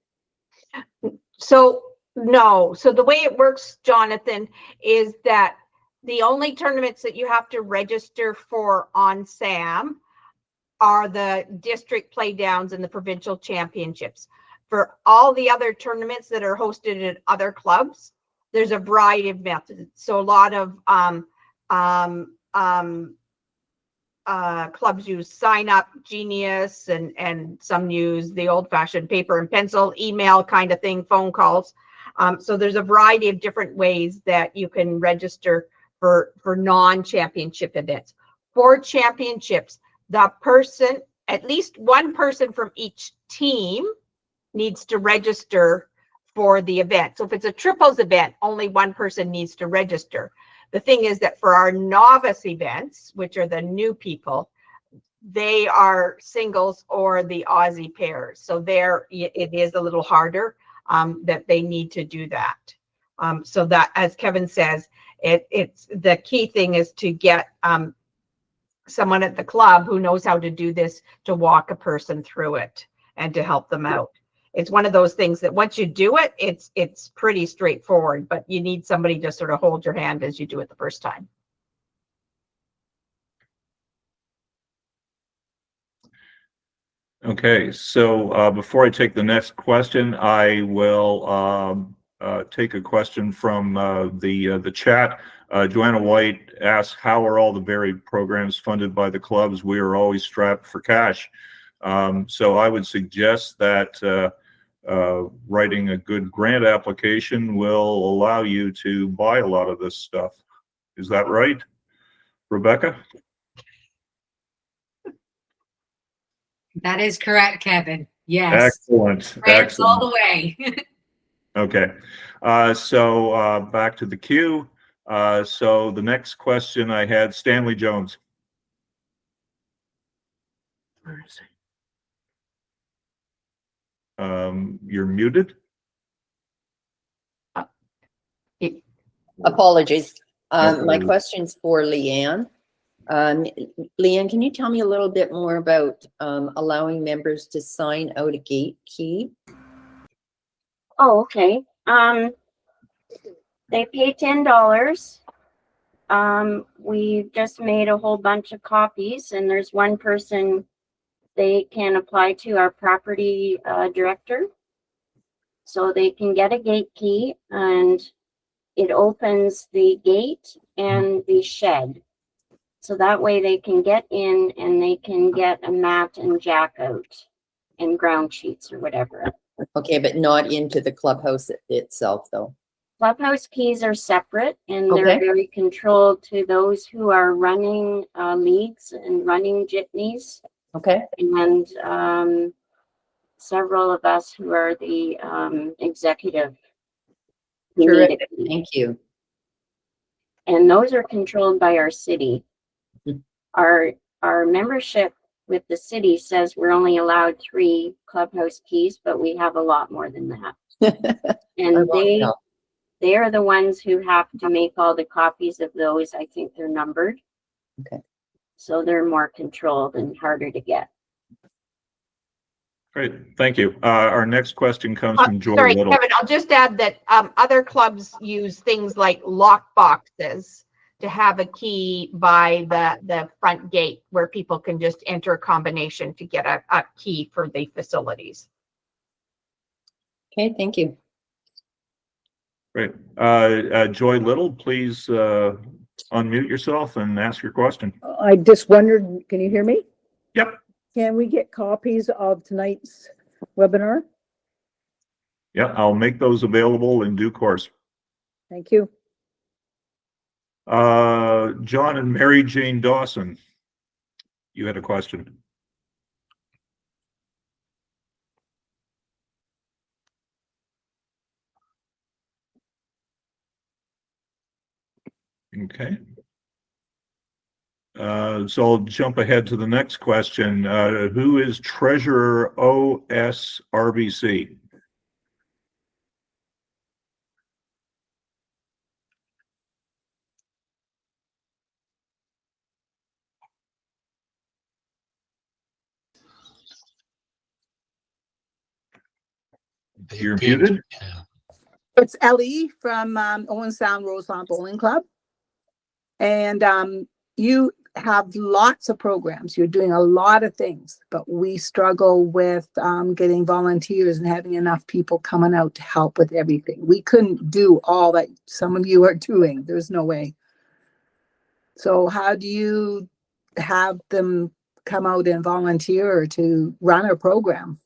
So no. So the way it works, Jonathan, is that the only tournaments that you have to register for on SAM are the district playdowns and the provincial championships. For all the other tournaments that are hosted at other clubs, there's a variety of methods. So a lot of clubs use Sign Up, Genius, and some use the old-fashioned paper and pencil, email kind of thing, phone calls. So there's a variety of different ways that you can register for non-championship events. For championships, at least one person from each team needs to register for the event. So if it's a triples event, only one person needs to register. The thing is that for our novice events, which are the new people, they are singles or the Aussie pairs. So there it is a little harder that they need to do that. So that, as Kevin says, it's the key thing is to get someone at the club who knows how to do this to walk a person through it and to help them out. It's one of those things that once you do it, it's pretty straightforward, but you need somebody to sort of hold your hand as you do it the first time. Okay, so before I take the next question, I will take a question from the chat. Joanna White asks, how are all the varied programs funded by the clubs? We are always strapped for cash. So I would suggest that writing a good grant application will allow you to buy a lot of this stuff. Is that right, Rebecca? That is correct, Kevin. Yes. Excellent. Grants Excellent. all the way. Okay. So back to the queue. So the next question I had, Stanley Jones. Where is he? You're muted. Apologies. My worries. question's for Leanne. Leanne, can you tell me a little bit more about allowing members to sign out a gate key? Oh, okay. They pay $10. We just made a whole bunch of copies, and there's one person they can apply to, our property director. So they can get a gate key, and it opens the gate and the shed. So that way they can get in and they can get a mat and jack out and ground sheets or whatever. Okay, but not into the clubhouse itself, though. Clubhouse keys are separate, and they're Okay. very controlled to those who are running leagues and running jitneys, Okay. and several of us who are the executive. who need Terrific. a key. Thank you. And those are controlled by our city. Mhm. Our membership with the city says we're only allowed 3 clubhouse keys, but we have a lot more than that. And they are the ones who have to make all the copies of those. I think they're numbered. Okay. So they're more controlled and harder to get. Great, thank you. Our next question comes from Joy Sorry, Little. Kevin, I'll just add that other clubs use things like lock boxes to have a key by the front gate where people can just enter a combination to get a key for the facilities. Okay, thank you. Great. Joy Little, please unmute yourself and ask your question. I just wondered, can you hear me? Yep. Can we get copies of tonight's webinar? Yeah, I'll make those available in due course. Thank you. John and Mary Jane Dawson, you had a question. Okay. So I'll jump ahead to the next question. Who is Treasurer OSRBC? You're muted. Yeah. It's Ellie from Owen Sound Roseland Bowling Club. And you have lots of programs. You're doing a lot of things, but we struggle with getting volunteers and having enough people coming out to help with everything. We couldn't do all that some of you are doing. There's no way. So how do you have them come out and volunteer to run a program?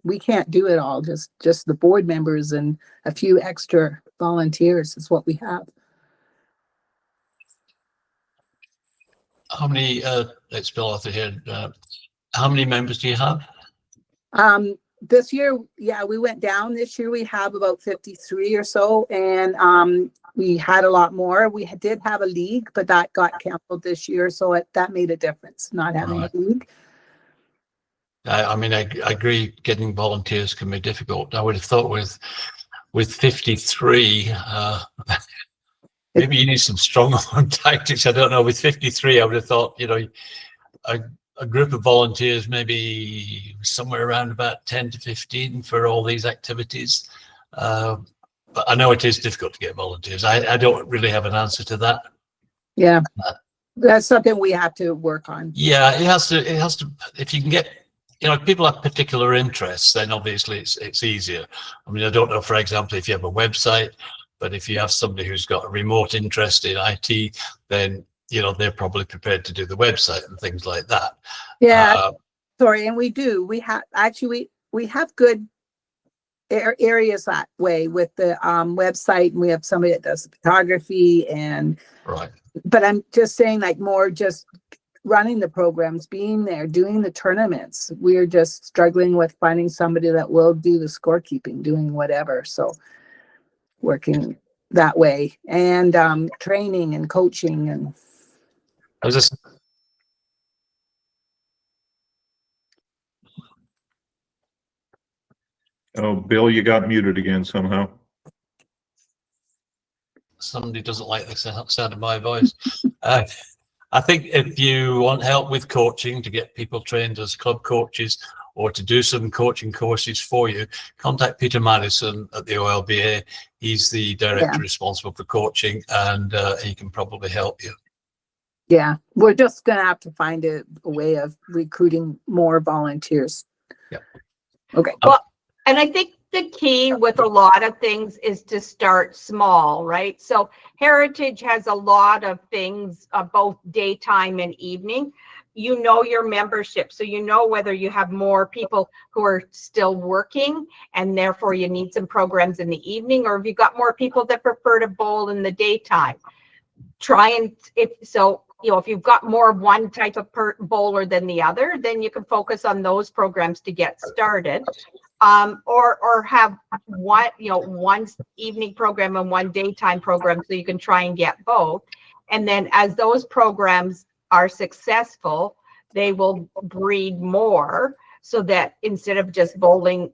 We can't do it all, just the board members and a few extra volunteers is what we have. How many, let's spell off the head, how many members do you have? This year, yeah, we went down. This year we have about 53 or so, and we had a lot more. We did have a league, but that got canceled this year, so that made a difference, not having a league. I mean, I agree, getting volunteers can be difficult. I would have thought with 53, maybe you need some strong arm tactics. I don't know. With 53, I would have thought, you know, a group of volunteers, maybe somewhere around about 10 to 15 for all these activities. But I know it is difficult to get volunteers. I don't really have an answer to that. Yeah, that's something we have to work on. Yeah, it has to, if you can get, you know, if people have particular interests, then obviously it's easier. I mean, I don't know, for example, if you have a website, but if you have somebody who's got a remote interest in IT, then, you know, they're probably prepared to do the website and things like that. Yeah, sorry, and we do. We have actually we have good areas that way with the website, and we have somebody that does photography and. Right. But I'm just saying, like, more just running the programs, being there, doing the tournaments. We're just struggling with finding somebody that will do the scorekeeping, doing whatever. So working that way, and training and coaching. And I was just, Oh, Bill, you got muted again somehow. somebody doesn't like the sound of my voice. I think if you want help with coaching to get people trained as club coaches or to do some coaching courses for you, contact Peter Madison at the OLBA. He's the director responsible for coaching, and he can probably help you. Yeah, we're just gonna have to find a way of recruiting more volunteers. Yeah. Okay. Well, and I think the key with a lot of things is to start small, right? So Heritage has a lot of things, both daytime and evening. You know your membership, so you know whether you have more people who are still working and therefore you need some programs in the evening, or if you've got more people that prefer to bowl in the daytime. Try and, if you've got more of one type of bowler than the other, then you can focus on those programs to get started. Or have one evening program and one daytime program, so you can try and get both. And then as those programs are successful, they will breed more, so that instead of just bowling,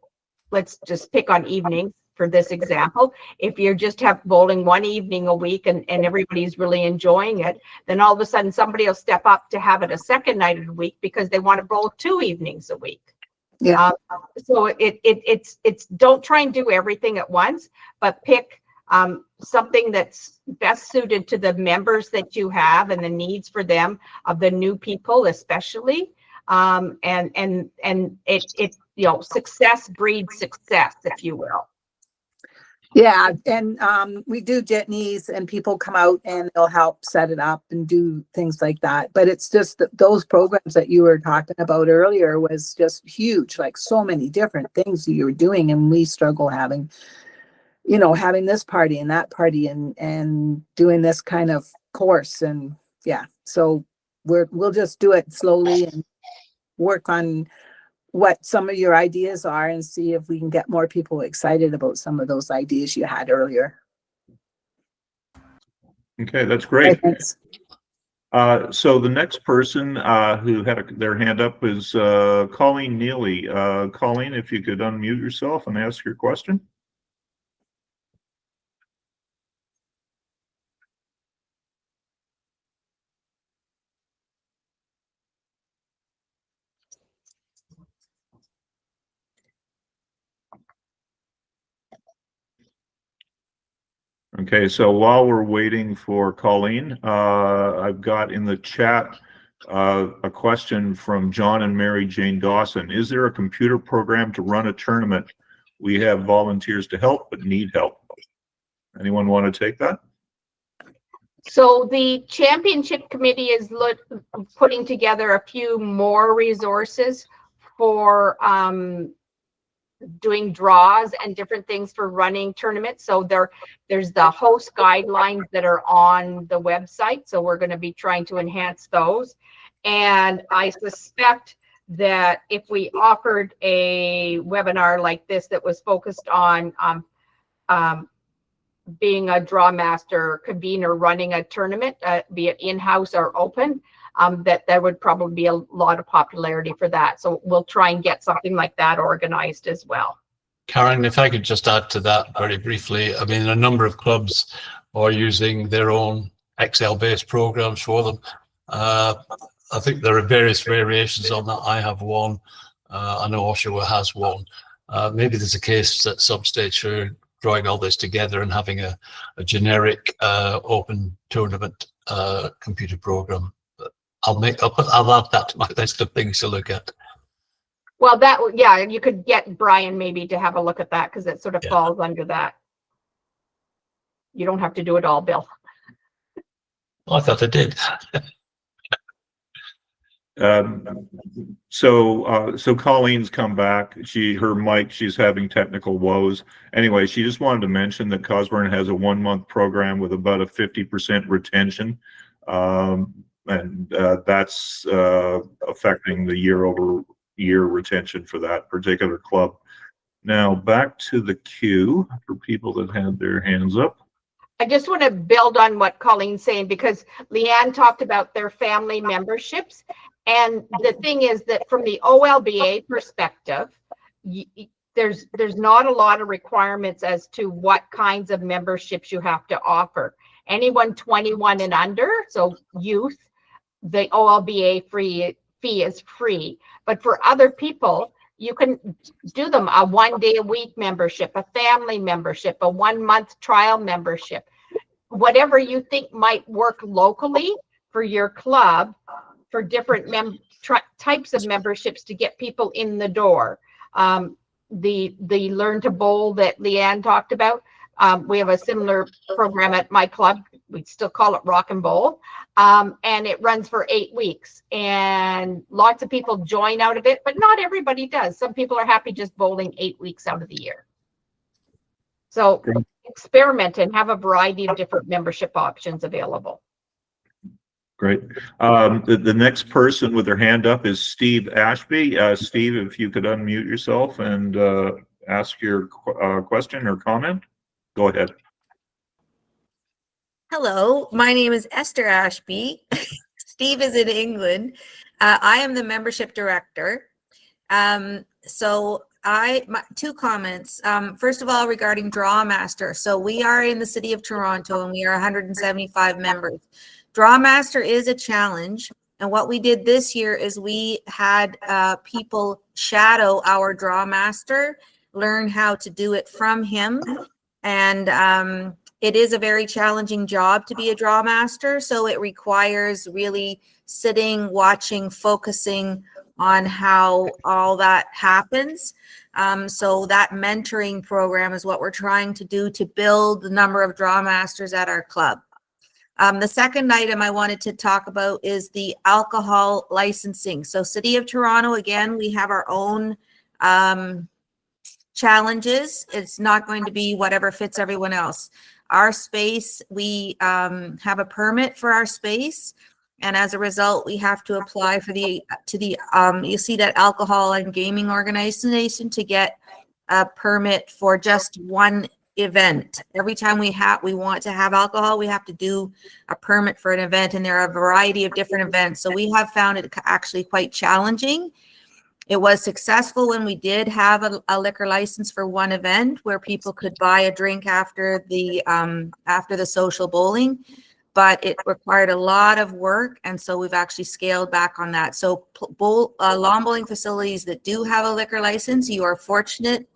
let's just pick on evenings for this example, if you just have bowling one evening a week and everybody's really enjoying it, then all of a sudden somebody will step up to have it a second night of the week because they want to bowl 2 evenings a week. Yeah. So it's don't try and do everything at once, but pick something that's best suited to the members that you have and the needs for them, of the new people especially. And it success breeds success, if you will. Yeah, and we do jitneys, and people come out and they'll help set it up and do things like that. But it's just that those programs that you were talking about earlier was just huge, like so many different things that you were doing, and we struggle having this party and that party and doing this kind of course. And yeah, so we'll just do it slowly and work on what some of your ideas are and see if we can get more people excited about some of those ideas you had earlier. Okay, that's great. Thanks. So the next person who had their hand up is Colleen Neely. Colleen, if you could unmute yourself and ask your question. Okay, so while we're waiting for Colleen, I've got in the chat a question from John and Mary Jane Dawson. Is there a computer program to run a tournament? We have volunteers to help, but need help. Anyone want to take that? So the championship committee is putting together a few more resources for doing draws and different things for running tournaments. So there's the host guidelines that are on the website. So we're going to be trying to enhance those. And I suspect that if we offered a webinar like this that was focused on being a draw master, convener, running a tournament, be it in-house or open, that there would probably be a lot of popularity for that. So we'll try and get something like that organized as well. Karen, if I could just add to that very briefly, I mean, a number of clubs are using their own Excel-based programs for them. I think there are various variations on that. I have one. I know Oshawa has one. Maybe there's a case at some stage for drawing all this together and having a generic open tournament computer program. I'll add that to my list of things to look at. Well, you could get Brian maybe to have a look at that, because it sort of falls under that. You don't have to do it all, Bill. Oh, I thought I did. So Colleen's come back. Her mic, she's having technical woes. Anyway, she just wanted to mention that Cosburn has a 1-month program with about a 50% retention. And that's affecting the year-over-year retention for that particular club. Now back to the queue for people that had their hands up. I just want to build on what Colleen's saying, because Leanne talked about their family memberships. And the thing is that from the OLBA perspective, there's not a lot of requirements as to what kinds of memberships you have to offer. Anyone 21 and under, so youth, the OLBA fee is free. But for other people, you can do them a 1 day a week membership, a family membership, a 1 month trial membership, whatever you think might work locally for your club, for different types of memberships to get people in the door. The Learn to Bowl that Leanne talked about, we have a similar program at my club. We still call it Rock and Bowl, and it runs for 8 weeks, and lots of people join out of it, but not everybody does. Some people are happy just bowling 8 weeks out of the year. So experiment and have a variety of different membership options available. Great. The next person with their hand up is Steve Ashby. Steve, if you could unmute yourself and ask your question or comment, go ahead. Hello, my name is Esther Ashby. Steve is in England. I am the membership director. Two comments. First of all, regarding Drawmaster. So we are in the city of Toronto and we are 175 members. Drawmaster is a challenge. And what we did this year is we had people shadow our Drawmaster, learn how to do it from him. And it is a very challenging job to be a Drawmaster. So it requires really sitting, watching, focusing on how all that happens. So that mentoring program is what we're trying to do to build the number of Drawmasters at our club. The second item I wanted to talk about is the alcohol licensing. So City of Toronto, again, we have our own challenges. It's not going to be whatever fits everyone else. Our space, we have a permit for our space. And as a result, we have to apply for you see that alcohol and gaming organization to get a permit for just one event. Every time we want to have alcohol, we have to do a permit for an event, and there are a variety of different events. So we have found it actually quite challenging. It was successful when we did have a liquor license for one event where people could buy a drink after the social bowling, but it required a lot of work, and so we've actually scaled back on that. So lawn bowling facilities that do have a liquor license, you are fortunate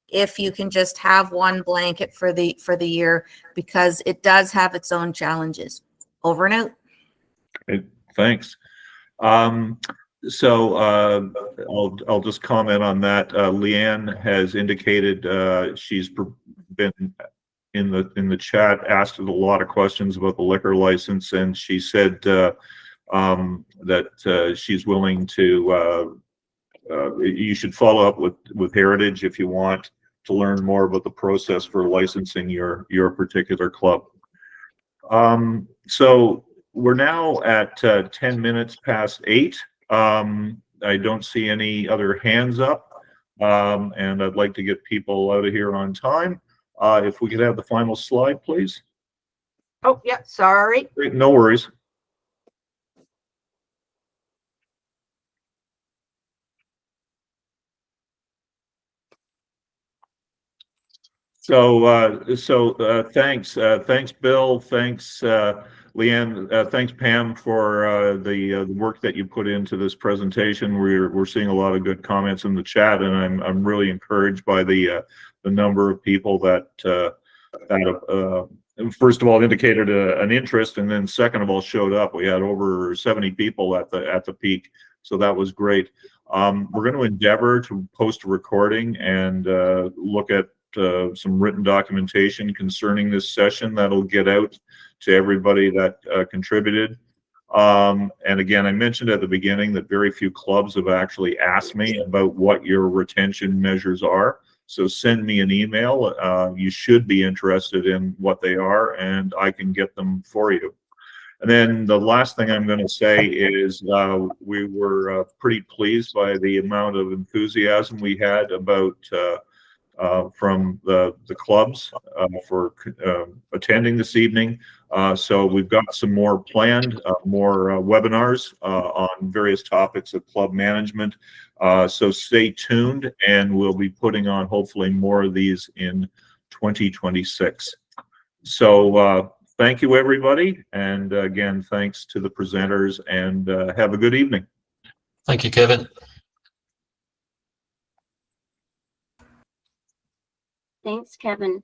if you can just have one blanket for the year, because it does have its own challenges. Over and out. Okay, thanks. So I'll just comment on that. Leanne has indicated she's been in the chat, asked a lot of questions about the liquor license, and she said that she's willing to. You should follow up with Heritage if you want to learn more about the process for licensing your particular club. So we're now at 10 minutes past 8. I don't see any other hands up, and I'd like to get people out of here on time. If we could have the final slide, please. Oh, yeah, sorry. Great, no worries. So thanks Bill, thanks Leanne, thanks Pam for the work that you put into this presentation. We're seeing a lot of good comments in the chat, and I'm really encouraged by the number of people that first of all indicated an interest, and then second of all showed up. We had over 70 people at the peak, so that was great. We're going to endeavor to post a recording and look at some written documentation concerning this session that'll get out to everybody that contributed. And again, I mentioned at the beginning that very few clubs have actually asked me about what your retention measures are. So send me an email. You should be interested in what they are, and I can get them for you. And then the last thing I'm going to say is we were pretty pleased by the amount of enthusiasm we had about from the clubs for attending this evening. So we've got some more planned, more webinars on various topics of club management. So stay tuned, and we'll be putting on hopefully more of these in 2026. So thank you, everybody. And again, thanks to the presenters, and have a good evening. Thank you, Kevin. Thanks, Kevin.